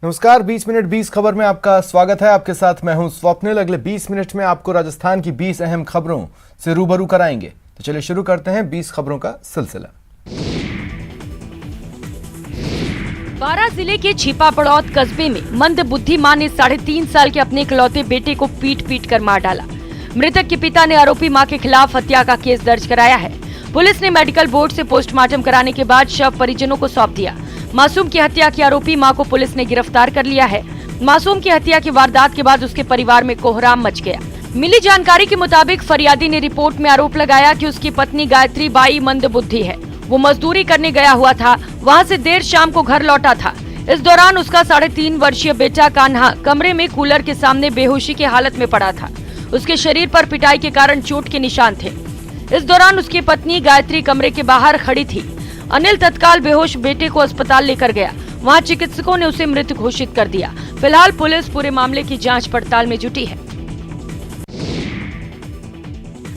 नमस्कार, 20 मिनट 20 खबर में आपका स्वागत है। आपके साथ मैं हूं स्वप्निल। अगले 20 मिनट में आपको राजस्थान की 20 अहम खबरों से रूबरू कराएंगे। तो चलिए शुरू करते हैं 20 खबरों का सिलसिला। बारां जिले के छिपा पड़ौत कस्बे में मंदबुद्धि मां ने 3.5 साल के अपने इकलौते बेटे को पीट कर मार डाला। मृतक के पिता ने आरोपी मां के खिलाफ हत्या का केस दर्ज कराया है। पुलिस ने मेडिकल बोर्ड से पोस्टमार्टम कराने के बाद शव परिजनों को सौंप दिया। मासूम की हत्या की आरोपी मां को पुलिस ने गिरफ्तार कर लिया है। मासूम की हत्या की वारदात के बाद उसके परिवार में कोहराम मच गया। मिली जानकारी के मुताबिक फरियादी ने रिपोर्ट में आरोप लगाया कि उसकी पत्नी गायत्री बाई मंदबुद्धि है। वो मजदूरी करने गया हुआ था, वहां से देर शाम को घर लौटा था। इस दौरान उसका 3.5 वर्षीय बेटा कान्हा कमरे में कूलर के सामने बेहोशी की हालत में पड़ा था। उसके शरीर पर पिटाई के कारण चोट के निशान थे। इस दौरान उसकी पत्नी गायत्री कमरे के बाहर खड़ी थी। अनिल तत्काल बेहोश बेटे को अस्पताल लेकर गया। वहां चिकित्सकों ने उसे मृत घोषित कर दिया। फिलहाल पुलिस पूरे मामले की जांच पड़ताल में जुटी है।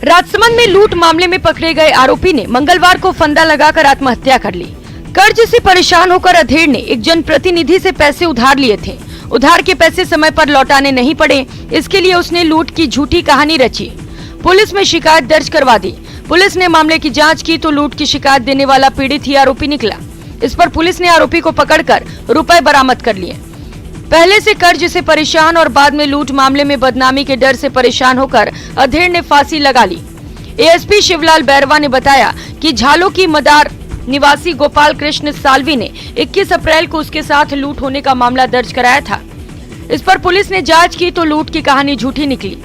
राजसमंद में लूट मामले में पकड़े गए आरोपी ने मंगलवार को फंदा लगाकर आत्महत्या कर ली। कर्ज से परेशान होकर अधेड़ ने एक जनप्रतिनिधि से पैसे उधार लिए थे। उधार के पैसे समय पर लौटाने नहीं पड़े, इसके लिए उसने लूट की झूठी कहानी रची। पुलिस में शिकायत दर्ज करवा दी। पुलिस ने मामले की जांच की तो लूट की शिकायत देने वाला पीड़ित ही आरोपी निकला। इस पर पुलिस ने आरोपी को पकड़कर रुपए बरामद कर लिए। पहले से कर्ज से परेशान और बाद में लूट मामले में बदनामी के डर से परेशान होकर अधेड़ ने फांसी लगा ली। एएसपी शिवलाल बैरवा ने बताया कि झालो की मदार निवासी गोपाल कृष्ण साल्वी ने 21 अप्रैल को उसके साथ लूट होने का मामला दर्ज कराया था। इस पर पुलिस ने जांच की तो लूट की कहानी झूठी निकली।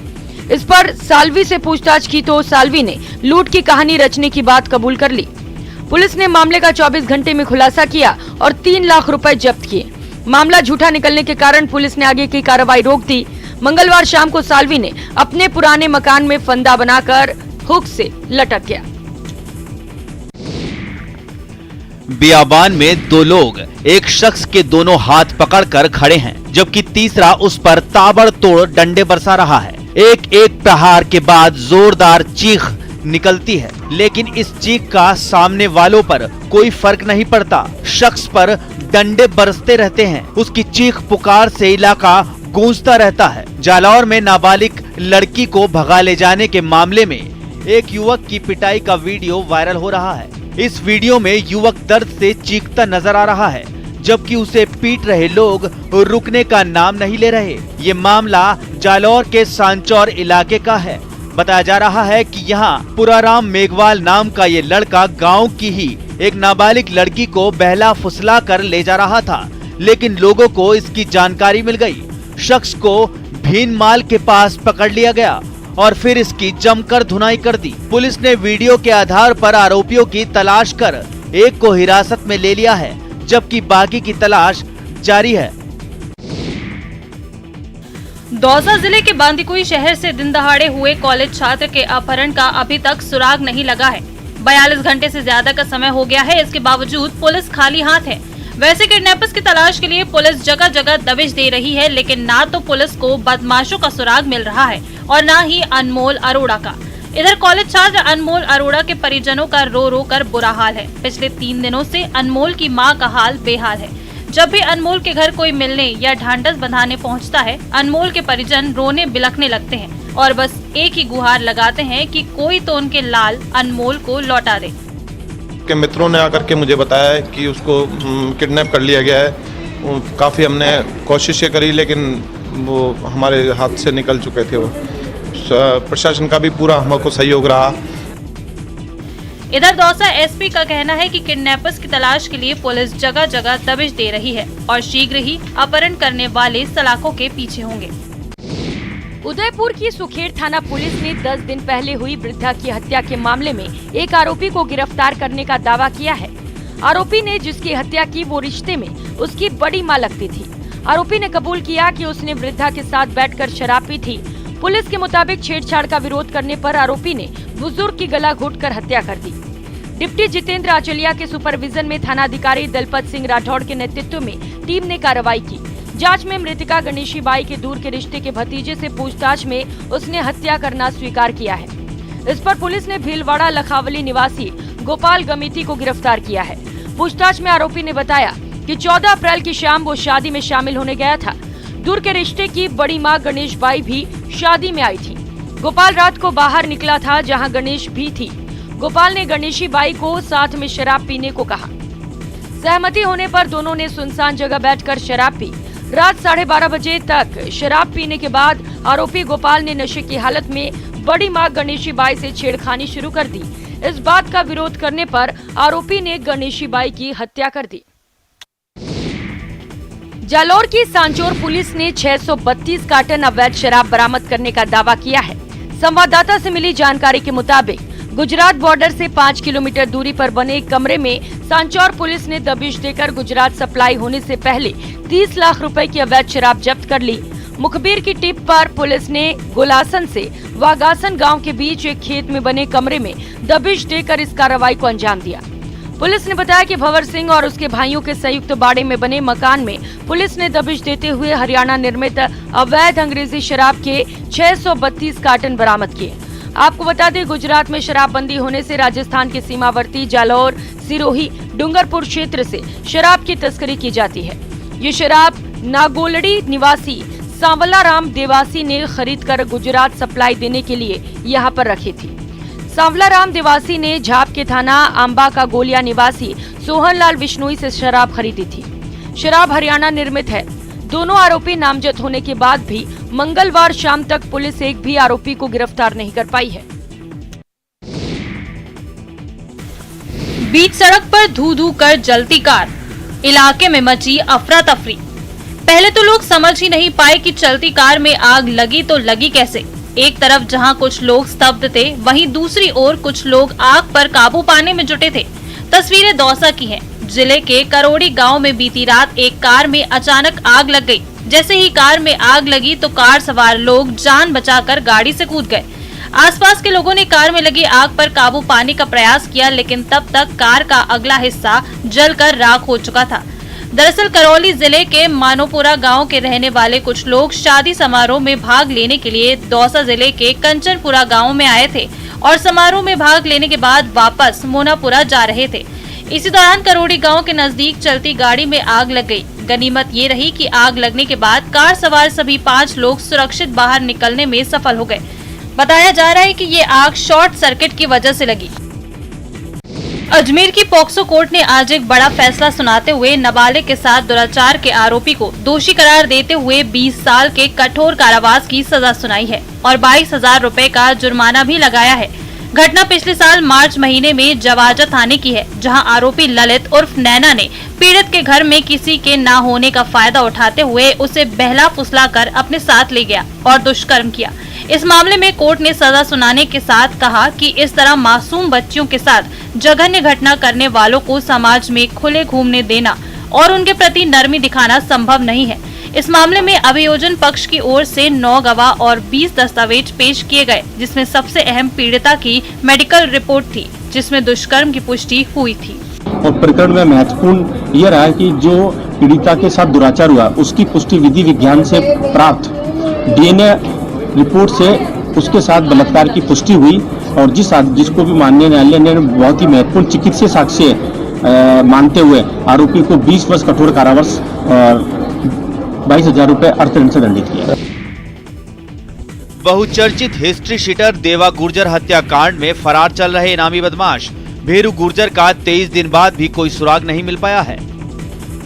इस पर साल्वी से पूछताछ की तो साल्वी ने लूट की कहानी रचने की बात कबूल कर ली। पुलिस ने मामले का 24 घंटे में खुलासा किया और 3 लाख रुपए जब्त किए। मामला झूठा निकलने के कारण पुलिस ने आगे की कार्रवाई रोक दी। मंगलवार शाम को साल्वी ने अपने पुराने मकान में फंदा बनाकर हुक से लटक गया। बियाबान में 2 लोग एक शख्स के दोनों हाथ पकड़कर खड़े हैं, जबकि तीसरा उस पर ताबड़तोड़ डंडे बरसा रहा है। एक प्रहार के बाद जोरदार चीख निकलती है, लेकिन इस चीख का सामने वालों पर कोई फर्क नहीं पड़ता। शख्स पर डंडे बरसते रहते हैं। उसकी चीख पुकार से इलाका गूंजता रहता है। जालौर में नाबालिग लड़की को भगा ले जाने के मामले में एक युवक की पिटाई का वीडियो वायरल हो रहा है। इस वीडियो में युवक दर्द से चीखता नजर आ रहा है, जबकि उसे पीट रहे लोग रुकने का नाम नहीं ले रहे। ये मामला जालौर के सांचौर इलाके का है। बताया जा रहा है कि यहाँ पुराराम मेघवाल नाम का ये लड़का गांव की ही एक नाबालिग लड़की को बहला फुसला कर ले जा रहा था, लेकिन लोगों को इसकी जानकारी मिल गई। शख्स को भीनमाल के पास पकड़ लिया गया और फिर इसकी जमकर धुनाई कर दी। पुलिस ने वीडियो के आधार पर आरोपियों की तलाश कर एक को हिरासत में ले लिया है, जबकि बाकी की तलाश जारी है। दौसा जिले के बांदीकुई शहर से दिन दहाड़े हुए कॉलेज छात्र के अपहरण का अभी तक सुराग नहीं लगा है। 42 घंटे से ज्यादा का समय हो गया है, इसके बावजूद पुलिस खाली हाथ है। वैसे किडनैपर्स की तलाश के लिए पुलिस जगह जगह दबिश दे रही है, लेकिन ना तो पुलिस को बदमाशों का सुराग मिल रहा है और न ही अनमोल अरोड़ा का। इधर कॉलेज छात्र अनमोल अरोड़ा के परिजनों का रो रो कर बुरा हाल है। पिछले 3 दिनों से अनमोल की मां का हाल बेहाल है। जब भी अनमोल के घर कोई मिलने या ढांढस बंधाने पहुंचता है, अनमोल के परिजन रोने बिलखने लगते हैं और बस एक ही गुहार लगाते हैं कि कोई तो उनके लाल अनमोल को लौटा दे। के मित्रों ने आकर के मुझे बताया है कि उसको किडनैप कर लिया गया है। काफ़ी हमने कोशिशें करी, लेकिन वो हमारे हाथ से निकल चुके थे। वो प्रशासन का भी पूरा हमको सहयोग रहा। इधर दौसा एसपी का कहना है कि किडनैपर्स की तलाश के लिए पुलिस जगह जगह दबिश दे रही है और शीघ्र ही अपहरण करने वाले सलाखों के पीछे होंगे। उदयपुर की सुखेड़ थाना पुलिस ने 10 दिन पहले हुई वृद्धा की हत्या के मामले में एक आरोपी को गिरफ्तार करने का दावा किया है। आरोपी ने जिसकी हत्या की वो रिश्ते में उसकी बड़ी मां लगती थी। आरोपी ने कबूल किया कि उसने वृद्धा के साथ बैठकर शराब पी थी। पुलिस के मुताबिक छेड़छाड़ का विरोध करने पर आरोपी ने बुजुर्ग की गला घोंटकर हत्या कर दी। डिप्टी जितेंद्र आचलिया के सुपरविजन में थानाधिकारी दलपत सिंह राठौड़ के नेतृत्व में टीम ने कार्रवाई की। जांच में मृतका गणेशी बाई के दूर के रिश्ते के भतीजे से पूछताछ में उसने हत्या करना स्वीकार किया है। इस पर पुलिस ने भीलवाड़ा लखावली निवासी गोपाल गमीती को गिरफ्तार किया है। पूछताछ में आरोपी ने बताया कि 14 अप्रैल की शाम वो शादी में शामिल होने गया था। दूर के रिश्ते की बड़ी मां गणेश बाई भी शादी में आई थी। गोपाल रात को बाहर निकला था जहां गणेश भी थी। गोपाल ने गणेशी बाई को साथ में शराब पीने को कहा। सहमति होने पर दोनों ने सुनसान जगह बैठकर शराब पी। रात 12:30 बजे तक शराब पीने के बाद आरोपी गोपाल ने नशे की हालत में बड़ी मां गणेशी बाई से छेड़खानी शुरू कर दी। इस बात का विरोध करने पर आरोपी ने गणेशी बाई की हत्या कर दी। जालौर की सांचौर पुलिस ने 632 कार्टन अवैध शराब बरामद करने का दावा किया है। संवाददाता से मिली जानकारी के मुताबिक गुजरात बॉर्डर से 5 किलोमीटर दूरी पर बने एक कमरे में सांचौर पुलिस ने दबिश देकर गुजरात सप्लाई होने से पहले 30 लाख रुपए की अवैध शराब जब्त कर ली। मुखबिर की टिप पर पुलिस ने गोलासन से वागासन गांव के बीच एक खेत में बने कमरे में दबिश देकर इस कार्रवाई को अंजाम दिया। पुलिस ने बताया कि भंवर सिंह और उसके भाइयों के संयुक्त बाड़े में बने मकान में पुलिस ने दबिश देते हुए हरियाणा निर्मित अवैध अंग्रेजी शराब के 632 कार्टन बरामद किए। आपको बता दें, गुजरात में शराबबंदी होने से राजस्थान के सीमावर्ती जालौर, सिरोही, डूंगरपुर क्षेत्र से शराब की तस्करी की जाती है। ये शराब नागोलड़ी निवासी सांवला राम देवासी ने खरीदकर गुजरात सप्लाई देने के लिए यहाँ पर रखी थी। सांवला राम देवासी ने झाप के थाना आंबा का गोलिया निवासी सोहनलाल बिश्नोई से शराब खरीदी थी। शराब हरियाणा निर्मित है। दोनों आरोपी नामजद होने के बाद भी मंगलवार शाम तक पुलिस एक भी आरोपी को गिरफ्तार नहीं कर पाई है। बीच सड़क पर धू धू कर जलती कार, इलाके में मची अफरा तफरी। पहले तो लोग समझ ही नहीं पाए कि चलती कार में आग लगी तो लगी कैसे। एक तरफ जहां कुछ लोग स्तब्ध थे, वहीं दूसरी ओर कुछ लोग आग पर काबू पाने में जुटे थे। तस्वीरें दौसा की हैं। जिले के करोड़ी गांव में बीती रात एक कार में अचानक आग लग गई। जैसे ही कार में आग लगी तो कार सवार लोग जान बचाकर गाड़ी से कूद गए। आसपास के लोगों ने कार में लगी आग पर काबू पाने का प्रयास किया, लेकिन तब तक कार का अगला हिस्सा जलकर राख हो चुका था। दरअसल करौली जिले के मानोपुरा गांव के रहने वाले कुछ लोग शादी समारोह में भाग लेने के लिए दौसा जिले के कंचनपुरा गांव में आए थे और समारोह में भाग लेने के बाद वापस मोनापुरा जा रहे थे। इसी दौरान करोड़ी गांव के नजदीक चलती गाड़ी में आग लग गई। गनीमत ये रही कि आग लगने के बाद कार सवार सभी 5 लोग सुरक्षित बाहर निकलने में सफल हो गए। बताया जा रहा है कि ये आग शॉर्ट सर्किट की वजह से लगी। अजमेर की पॉक्सो कोर्ट ने आज एक बड़ा फैसला सुनाते हुए नाबालिग के साथ दुराचार के आरोपी को दोषी करार देते हुए 20 साल के कठोर कारावास की सजा सुनाई है और 22,000 रुपए का जुर्माना भी लगाया है। घटना पिछले साल मार्च महीने में जवाजा थाने की है, जहां आरोपी ललित उर्फ नैना ने पीड़ित के घर में किसी के ना होने का फायदा उठाते हुए उसे बहला फुसला कर अपने साथ ले गया और दुष्कर्म किया। इस मामले में कोर्ट ने सजा सुनाने के साथ कहा कि इस तरह मासूम बच्चियों के साथ जघन्य घटना करने वालों को समाज में खुले घूमने देना और उनके प्रति नरमी दिखाना संभव नहीं है। इस मामले में अभियोजन पक्ष की ओर से 9 गवाह और 20 दस्तावेज पेश किए गए, जिसमें सबसे अहम पीड़िता की मेडिकल रिपोर्ट थी, जिसमें दुष्कर्म की पुष्टि हुई थी। और प्रकरण में महत्वपूर्ण यह रहा है कि जो पीड़िता के साथ दुराचार हुआ उसकी पुष्टि विधि विज्ञान से प्राप्त डीएनए रिपोर्ट से उसके साथ बलात्कार की पुष्टि हुई और जिसको भी माननीय न्यायालय ने बहुत ही महत्वपूर्ण चिकित्सीय साक्ष्य मानते हुए आरोपी को 20 वर्ष कठोर कारावास और 22,000 रुपए अर्थदंड से दंडित किया। बहुचर्चित हिस्ट्री शीटर देवा गुर्जर हत्याकांड में फरार चल रहे इनामी बदमाश भेरू गुर्जर का 23 दिन बाद भी कोई सुराग नहीं मिल पाया है।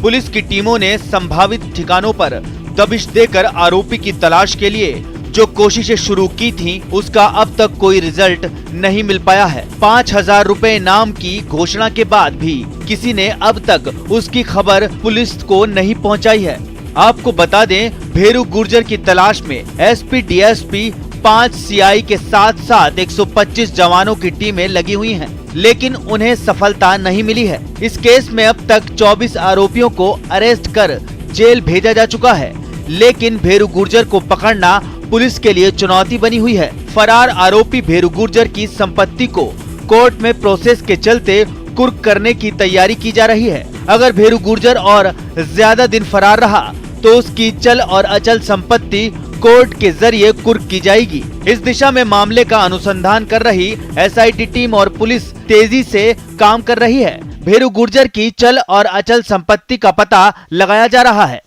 पुलिस की टीमों ने संभावित ठिकानों पर दबिश देकर आरोपी की तलाश के लिए जो कोशिशें शुरू की थीं, उसका अब तक कोई रिजल्ट नहीं मिल पाया है। 5,000 रुपए इनाम की घोषणा के बाद भी किसी ने अब तक उसकी खबर पुलिस को नहीं पहुंचाई है। आपको बता दें, भेरू गुर्जर की तलाश में एसपी, डीएसपी, 5 सीआई के साथ साथ 125 जवानों की टीमें लगी हुई हैं, लेकिन उन्हें सफलता नहीं मिली है। इस केस में अब तक 24 आरोपियों को अरेस्ट कर जेल भेजा जा चुका है, लेकिन भेरू गुर्जर को पकड़ना पुलिस के लिए चुनौती बनी हुई है। फरार आरोपी भेरू गुर्जर की संपत्ति को कोर्ट में प्रोसेस के चलते कुर्क करने की तैयारी की जा रही है। अगर भेरू गुर्जर और ज्यादा दिन फरार रहा तो उसकी चल और अचल संपत्ति कोर्ट के जरिए कुर्क की जाएगी। इस दिशा में मामले का अनुसंधान कर रही एसआईटी टीम और पुलिस तेजी से काम कर रही है। भेरू गुर्जर की चल और अचल संपत्ति का पता लगाया जा रहा है।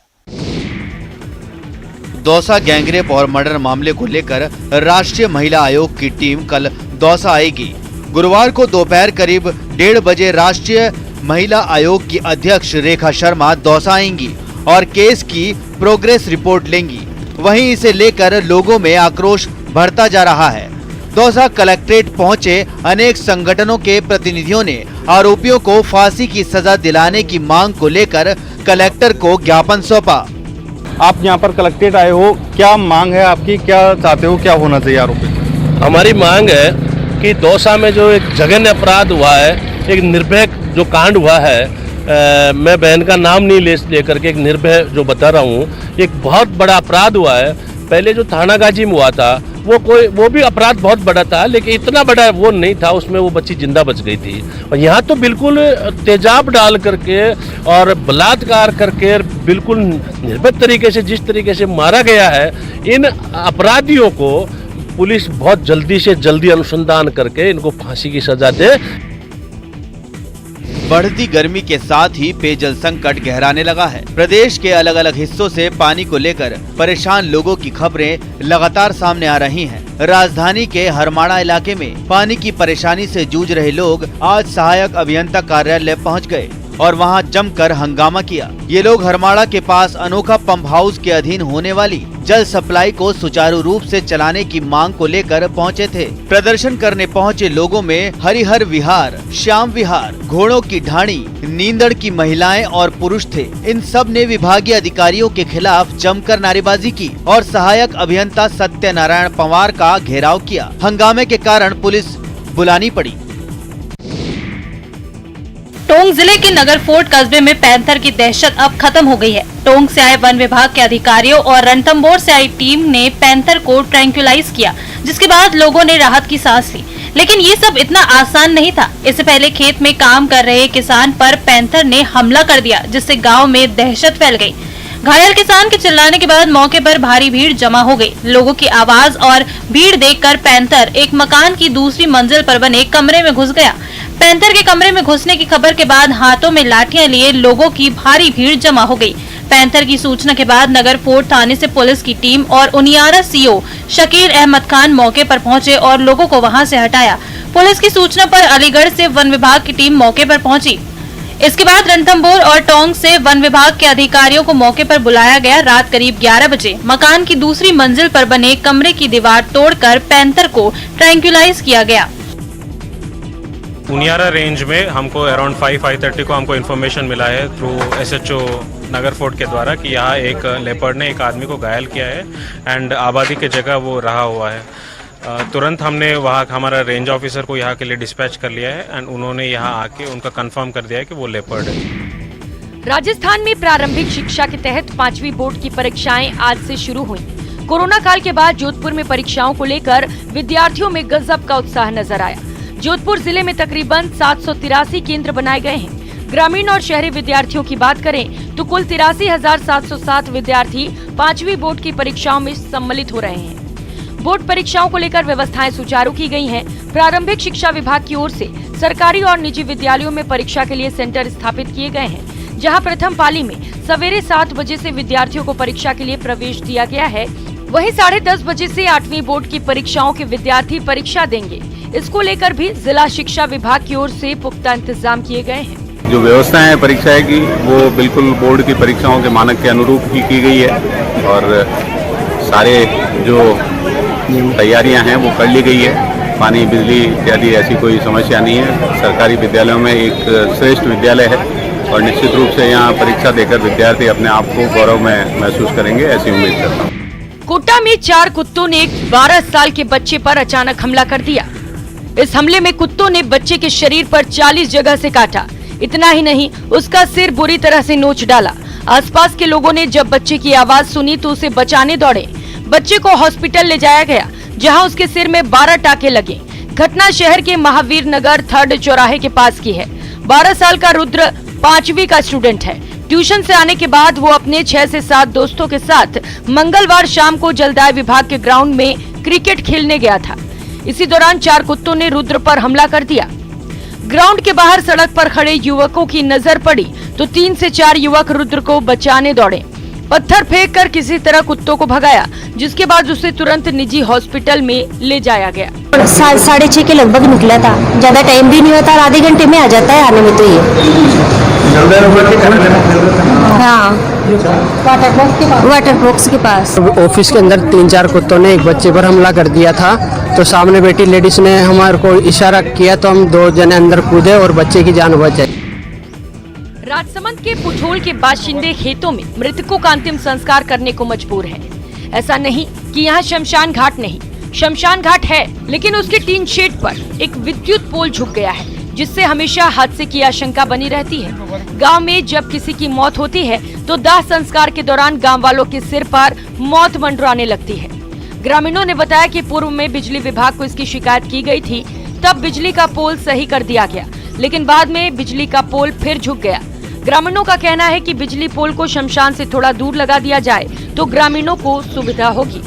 दौसा गैंगरेप और मर्डर मामले को लेकर राष्ट्रीय महिला आयोग की टीम कल दौसा आएगी। गुरुवार को दोपहर करीब 1:30 बजे राष्ट्रीय महिला आयोग की अध्यक्ष रेखा शर्मा दौसा आएंगी और केस की प्रोग्रेस रिपोर्ट लेंगी। वहीं इसे लेकर लोगों में आक्रोश बढ़ता जा रहा है। दौसा कलेक्ट्रेट पहुंचे अनेक संगठनों के प्रतिनिधियों ने आरोपियों को फांसी की सजा दिलाने की मांग को लेकर कलेक्टर को ज्ञापन सौंपा। आप यहाँ पर कलेक्ट्रेट आए हो, क्या मांग है आपकी, क्या चाहते हो, क्या होना चाहिए आरोपी? हमारी मांग है कि दौसा में जो एक जघन्य अपराध हुआ है, एक निर्भय जो कांड हुआ है, मैं बहन का नाम नहीं ले करके एक निर्भय जो बता रहा हूँ, एक बहुत बड़ा अपराध हुआ है। पहले जो थाना गाजी में हुआ था वो भी अपराध बहुत बड़ा था, लेकिन इतना बड़ा वो नहीं था, उसमें वो बच्ची जिंदा बच गई थी। और यहाँ तो बिल्कुल तेजाब डाल करके और बलात्कार करके बिल्कुल निर्भय तरीके से जिस तरीके से मारा गया है, इन अपराधियों को पुलिस बहुत जल्दी से जल्दी अनुसंधान करके इनको फांसी की सजा दे। बढ़ती गर्मी के साथ ही पेयजल संकट गहराने लगा है। प्रदेश के अलग अलग हिस्सों से पानी को लेकर परेशान लोगों की खबरें लगातार सामने आ रही हैं। राजधानी के हरमाड़ा इलाके में पानी की परेशानी से जूझ रहे लोग आज सहायक अभियंता कार्यालय पहुंच गए और वहां जमकर हंगामा किया। ये लोग हरमाड़ा के पास अनोखा पंप हाउस के अधीन होने वाली जल सप्लाई को सुचारू रूप से चलाने की मांग को लेकर पहुंचे थे। प्रदर्शन करने पहुंचे लोगों में हरिहर विहार, श्याम विहार, घोड़ों की ढाणी, नींदड़ की महिलाएं और पुरुष थे। इन सब ने विभागीय अधिकारियों के खिलाफ जमकर नारेबाजी की और सहायक अभियंता सत्यनारायण पंवार का घेराव किया। हंगामे के कारण पुलिस बुलानी पड़ी। टोंक जिले के नगर फोर्ट कस्बे में पैंथर की दहशत अब खत्म हो गई है। टोंक से आए वन विभाग के अधिकारियों और रणथंभौर से आई टीम ने पैंथर को ट्रैंक्विलाइज किया, जिसके बाद लोगों ने राहत की सांस ली। लेकिन ये सब इतना आसान नहीं था। इससे पहले खेत में काम कर रहे किसान पर पैंथर ने हमला कर दिया, जिससे गाँव में दहशत फैल गयी। घायल किसान के चिल्लाने के बाद मौके पर भारी भीड़ जमा हो गई। लोगों की आवाज और भीड़ देखकर पैंथर एक मकान की दूसरी मंजिल पर बने कमरे में घुस गया। पैंथर के कमरे में घुसने की खबर के बाद हाथों में लाठियां लिए लोगों की भारी भीड़ जमा हो गई। पैंथर की सूचना के बाद नगर फोर्ट थाने से पुलिस की टीम और उनियारा सीओ शकीर अहमद खान मौके पर पहुंचे और लोगों को वहां से हटाया। पुलिस की सूचना पर अलीगढ़ से वन विभाग की टीम मौके पर पहुंची। इसके बाद रणथंभौर और टोंक से वन विभाग के अधिकारियों को मौके पर बुलाया गया। रात करीब 11 बजे मकान की दूसरी मंजिल पर बने कमरे की दीवार तोड़कर पैंथर को ट्रैंक्विलाइज किया गया। उनियारा रेंज में हमको अराउंड 5:30 को हमको इन्फॉर्मेशन मिला है थ्रू SHO नगर फोर्ट के द्वारा कि यहाँ एक लेपर्ड ने एक आदमी को घायल किया है एंड आबादी के जगह वो रहा हुआ है। तुरंत हमने वहाँ हमारा रेंज ऑफिसर को यहाँ के लिए डिस्पैच कर लिया है एंड उन्होंने यहाँ आके उनका कंफर्म कर दिया है कि वो लेपर्ड है। राजस्थान में प्रारंभिक शिक्षा के तहत 5वीं बोर्ड की परीक्षाएं आज से शुरू हुई। कोरोना काल के बाद जोधपुर में परीक्षाओं को लेकर विद्यार्थियों में गजब का उत्साह नजर आया। जोधपुर जिले में तकरीबन 783 केंद्र बनाए गए हैं। ग्रामीण और शहरी विद्यार्थियों की बात करें तो कुल 83,707 विद्यार्थी 5वीं बोर्ड की परीक्षाओं में सम्मिलित हो रहे हैं। बोर्ड परीक्षाओं को लेकर व्यवस्थाएं सुचारू की गई हैं। प्रारंभिक शिक्षा विभाग की ओर से सरकारी और निजी विद्यालयों में परीक्षा के लिए सेंटर स्थापित किए गए हैं, जहां प्रथम पाली में सवेरे 7 बजे से विद्यार्थियों को परीक्षा के लिए प्रवेश दिया गया है। वहीं 10:30 बजे से 8वीं बोर्ड की परीक्षाओं के विद्यार्थी परीक्षा देंगे। इसको लेकर भी जिला शिक्षा विभाग की ओर से पुख्ता इंतजाम किए गए हैं। जो व्यवस्था है परीक्षा की वो बिल्कुल बोर्ड की परीक्षाओं के मानक के अनुरूप ही की गई है और सारे जो तैयारियां हैं वो कर ली गई है। पानी, बिजली इत्यादि ऐसी कोई समस्या नहीं है। सरकारी विद्यालयों में एक श्रेष्ठ विद्यालय है और निश्चित रूप से यहाँ परीक्षा देकर विद्यार्थी अपने आप को गौरव में महसूस करेंगे, ऐसी उम्मीद करता हूँ। कोटा में 4 कुत्तों ने एक 12 साल के बच्चे पर अचानक हमला कर दिया। इस हमले में कुत्तों ने बच्चे के शरीर पर 40 जगह से काटा। इतना ही नहीं, उसका सिर बुरी तरह से नोच डाला। आसपास के लोगों ने जब बच्चे की आवाज सुनी तो उसे बचाने दौड़े। बच्चे को हॉस्पिटल ले जाया गया, जहां उसके सिर में 12 टाके लगे। घटना शहर के महावीर नगर 3rd चौराहे के पास की है। 12 साल का रुद्र 5वीं का स्टूडेंट है। ट्यूशन से आने के बाद वो अपने 6 से 7 दोस्तों के साथ मंगलवार शाम को जलदाय विभाग के ग्राउंड में क्रिकेट खेलने गया था। इसी दौरान 4 कुत्तों ने रुद्र पर हमला कर दिया। ग्राउंड के बाहर सड़क पर खड़े युवकों की नजर पड़ी तो 3 से 4 युवक रुद्र को बचाने दौड़े। पत्थर फेंककर किसी तरह कुत्तों को भगाया, जिसके बाद उसे तुरंत निजी हॉस्पिटल में ले जाया गया। 6:30 के लगभग निकला था, ज्यादा टाइम भी नहीं होता, आधे घंटे में आ जाता है आने में। तो ये हाँ, वाटर बॉक्स के पास ऑफिस के अंदर 3-4 कुत्तों ने एक बच्चे पर हमला कर दिया था, तो सामने बैठी लेडीज ने हमारे को इशारा किया तो हम 2 जने अंदर कूदे और बच्चे की जान बचाई। राजसमंद के पुठोल के बाशिंदे खेतों में मृतकों का अंतिम संस्कार करने को मजबूर हैं। ऐसा नहीं कि यहाँ शमशान घाट नहीं, शमशान घाट है, लेकिन उसके टीन शेड पर एक विद्युत पोल झुक गया है, जिससे हमेशा हादसे की आशंका बनी रहती है। गांव में जब किसी की मौत होती है तो दाह संस्कार के दौरान गांव वालों के सिर पर मौत मंडराने लगती है। ग्रामीणों ने बताया कि पूर्व में बिजली विभाग को इसकी शिकायत की गई थी, तब बिजली का पोल सही कर दिया गया, लेकिन बाद में बिजली का पोल फिर झुक गया। ग्रामीणों का कहना है कि बिजली पोल को शमशान से थोड़ा दूर लगा दिया जाए तो ग्रामीणों को सुविधा होगी।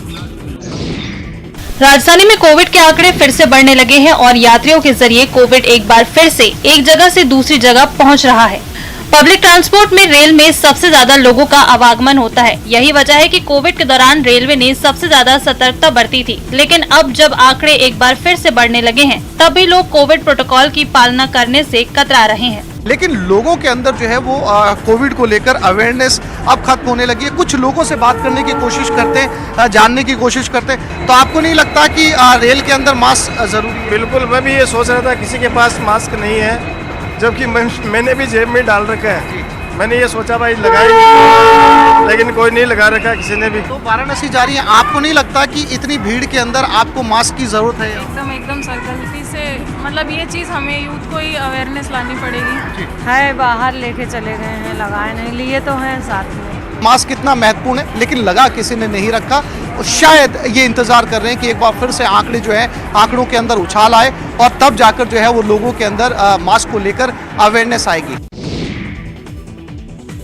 राजधानी में कोविड के आंकड़े फिर से बढ़ने लगे हैं और यात्रियों के जरिए कोविड एक बार फिर से एक जगह से दूसरी जगह पहुंच रहा है। पब्लिक ट्रांसपोर्ट में रेल में सबसे ज्यादा लोगों का आवागमन होता है। यही वजह है कि कोविड के दौरान रेलवे ने सबसे ज्यादा सतर्कता बरती थी, लेकिन अब जब आंकड़े एक बार फिर से बढ़ने लगे हैं, तब भी लोग कोविड प्रोटोकॉल की पालना करने से कतरा रहे हैं। लेकिन लोगों के अंदर जो है वो कोविड को लेकर अवेयरनेस अब खत्म होने लगी है। कुछ लोगों से बात करने की कोशिश करते हैं, जानने की कोशिश करते हैं। तो आपको नहीं लगता कि रेल के अंदर मास्क जरूरी? बिल्कुल, मैं भी ये सोच रहा था, किसी के पास मास्क नहीं है, जबकि मैंने भी जेब में डाल रखा है। मैंने ये सोचा भाई लगाएंगे, लेकिन कोई नहीं लगा रखा किसी ने भी। तो वाराणसी जा रही है, आपको नहीं लगता कि इतनी भीड़ के अंदर आपको मास्क की जरूरत है? एकदम सर, गलती से मतलब ये चीज़ हमें यूथ को ही अवेयरनेस लानी पड़ेगी। है बाहर लेके चले गए हैं, लगाए नहीं, लिए तो हैं साथ में। मास्क कितना महत्वपूर्ण है, लेकिन लगा किसी ने नहीं रखा। और शायद ये इंतजार कर रहे हैं कि एक बार फिर से आंकड़े जो है आंकड़ों के अंदर उछाल आए और तब जाकर जो है वो लोगों के अंदर मास्क को लेकर अवेयरनेस आएगी।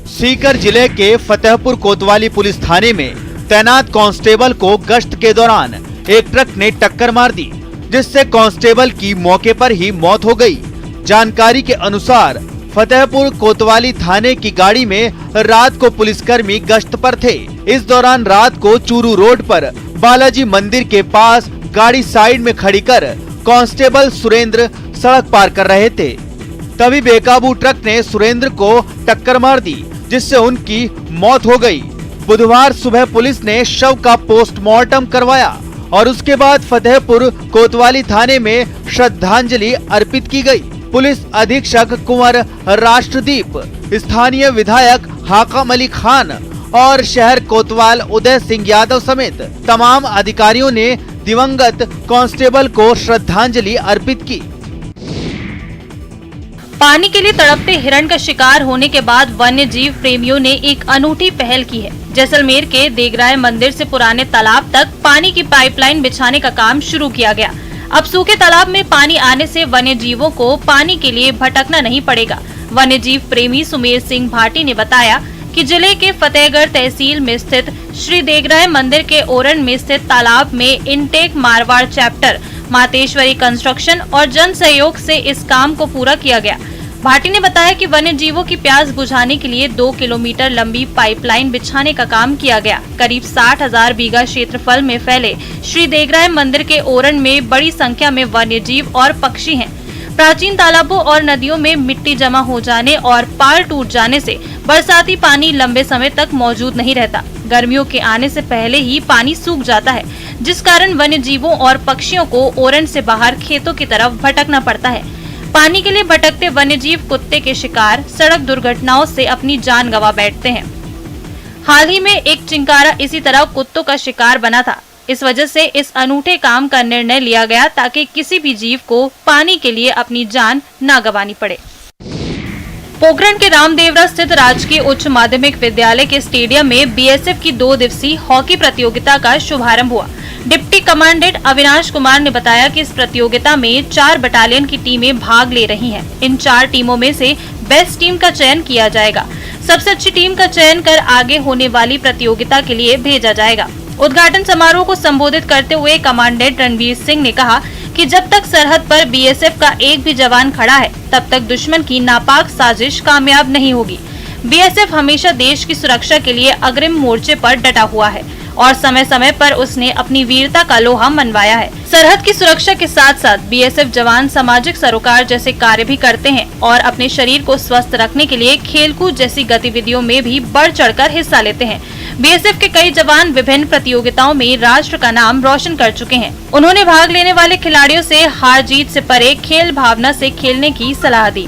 सीकर जिले के फतेहपुर कोतवाली पुलिस थाने में तैनात कांस्टेबल को गश्त के दौरान एक ट्रक ने टक्कर मार दी, जिससे कांस्टेबल की मौके पर ही मौत हो गई। जानकारी के अनुसार फतेहपुर कोतवाली थाने की गाड़ी में रात को पुलिसकर्मी गश्त पर थे। इस दौरान रात को चूरू रोड पर बालाजी मंदिर के पास गाड़ी साइड में खड़ी कर कांस्टेबल सुरेंद्र सड़क पार कर रहे थे। तभी बेकाबू ट्रक ने सुरेंद्र को टक्कर मार दी, जिससे उनकी मौत हो गई। बुधवार सुबह पुलिस ने शव का पोस्टमार्टम करवाया और उसके बाद फतेहपुर कोतवाली थाने में श्रद्धांजलि अर्पित की गई। पुलिस अधीक्षक कुंवर राष्ट्रदीप, स्थानीय विधायक हाकम अली खान और शहर कोतवाल उदय सिंह यादव समेत तमाम अधिकारियों ने दिवंगत कांस्टेबल को श्रद्धांजलि अर्पित की। पानी के लिए तड़पते हिरण का शिकार होने के बाद वन्य जीव प्रेमियों ने एक अनूठी पहल की है। जैसलमेर के देगराय मंदिर से पुराने तालाब तक पानी की पाइपलाइन बिछाने का काम शुरू किया गया। अब सूखे तालाब में पानी आने से वन्य जीवों को पानी के लिए भटकना नहीं पड़ेगा। वन्य जीव प्रेमी सुमेर सिंह भाटी ने बताया कि जिले के फतेहगढ़ तहसील में स्थित श्री देगराय मंदिर के ओरन में स्थित तालाब में intake Marwar chapter, Mateshwari construction और जन सहयोग से इस काम को पूरा किया गया। भाटी ने बताया कि वन्य जीवों की प्यास बुझाने के लिए 2 किलोमीटर लंबी पाइपलाइन बिछाने का काम किया गया। करीब 60,000 बीघा क्षेत्रफल में फैले श्री देगराय मंदिर के ओरन में बड़ी संख्या में वन्य जीव और पक्षी हैं। प्राचीन तालाबों और नदियों में मिट्टी जमा हो जाने और पार टूट जाने से बरसाती पानी लंबे समय तक मौजूद नहीं रहता। गर्मियों के आने से पहले ही पानी सूख जाता है, जिस कारण वन्य जीवों और पक्षियों को ओरन से बाहर खेतों की तरफ भटकना पड़ता है। पानी के लिए भटकते वन्यजीव कुत्ते के शिकार सड़क दुर्घटनाओं से अपनी जान गंवा बैठते हैं। हाल ही में एक चिंकारा इसी तरह कुत्तों का शिकार बना था। इस वजह से इस अनूठे काम का निर्णय लिया गया ताकि किसी भी जीव को पानी के लिए अपनी जान न गंवानी पड़े। पोखरण के रामदेवरा स्थित राजकीय उच्च माध्यमिक विद्यालय के स्टेडियम में बीएसएफ की 2 दिवसीय हॉकी प्रतियोगिता का शुभारंभ हुआ। डिप्टी कमांडेंट अविनाश कुमार ने बताया कि इस प्रतियोगिता में 4 बटालियन की टीमें भाग ले रही हैं। इन 4 टीमों में से बेस्ट टीम का चयन किया जाएगा। सबसे अच्छी टीम का चयन कर आगे होने वाली प्रतियोगिता के लिए भेजा जाएगा। उद्घाटन समारोह को संबोधित करते हुए कमांडेंट रणवीर सिंह ने कहा कि जब तक सरहद पर बीएसएफ का एक भी जवान खड़ा है तब तक दुश्मन की नापाक साजिश कामयाब नहीं होगी। बीएसएफ हमेशा देश की सुरक्षा के लिए अग्रिम मोर्चे पर डटा हुआ है और समय समय पर उसने अपनी वीरता का लोहा मनवाया है। सरहद की सुरक्षा के साथ साथ बीएसएफ जवान सामाजिक सरोकार जैसे कार्य भी करते हैं और अपने शरीर को स्वस्थ रखने के लिए खेलकूद जैसी गतिविधियों में भी बढ़ चढ़कर हिस्सा लेते हैं। बीएसएफ के कई जवान विभिन्न प्रतियोगिताओं में राष्ट्र का नाम रोशन कर चुके हैं। उन्होंने भाग लेने वाले खिलाड़ियों से हार जीत से परे खेल भावना से खेलने की सलाह दी।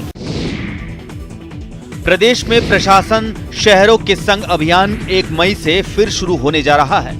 प्रदेश में प्रशासन शहरों के संग अभियान 1 मई से फिर शुरू होने जा रहा है।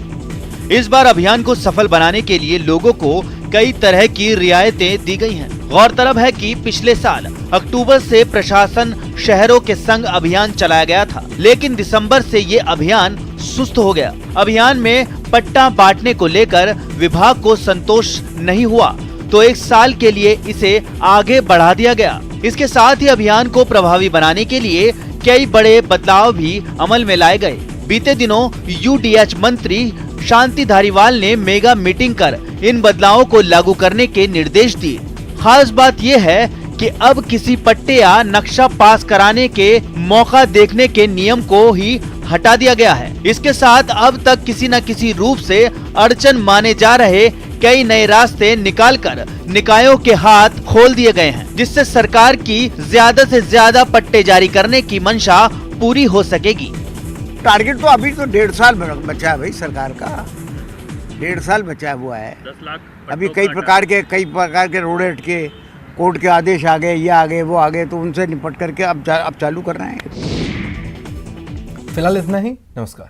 इस बार अभियान को सफल बनाने के लिए लोगों को कई तरह की रियायतें दी गई हैं। गौरतलब है कि पिछले साल अक्टूबर से प्रशासन शहरों के संग अभियान चलाया गया था, लेकिन दिसंबर से ये अभियान सुस्त हो गया। अभियान में पट्टा बांटने को लेकर विभाग को संतोष नहीं हुआ तो 1 साल के लिए इसे आगे बढ़ा दिया गया। इसके साथ ही अभियान को प्रभावी बनाने के लिए कई बड़े बदलाव भी अमल में लाए गए। बीते दिनों यूडीएच मंत्री शांति धारीवाल ने मेगा मीटिंग कर इन बदलावों को लागू करने के निर्देश दिए। खास बात यह है कि अब किसी पट्टे या नक्शा पास कराने के मौका देखने के नियम को ही हटा दिया गया है। इसके साथ अब तक किसी न किसी रूप से अड़चन माने जा रहे कई नए रास्ते निकालकर निकायों के हाथ खोल दिए गए हैं, जिससे सरकार की ज्यादा से ज्यादा पट्टे जारी करने की मंशा पूरी हो सकेगी। टारगेट तो अभी तो 1.5 साल बचा है भाई, सरकार का 1.5 साल बचा हुआ है। 10 लाख अभी कई प्रकार के रोड अटके, कोर्ट के आदेश आ गए, ये आ गए, वो आ गए, तो उनसे निपट करके अब चालू कर रहे हैं। फिलहाल इतना ही। नमस्कार।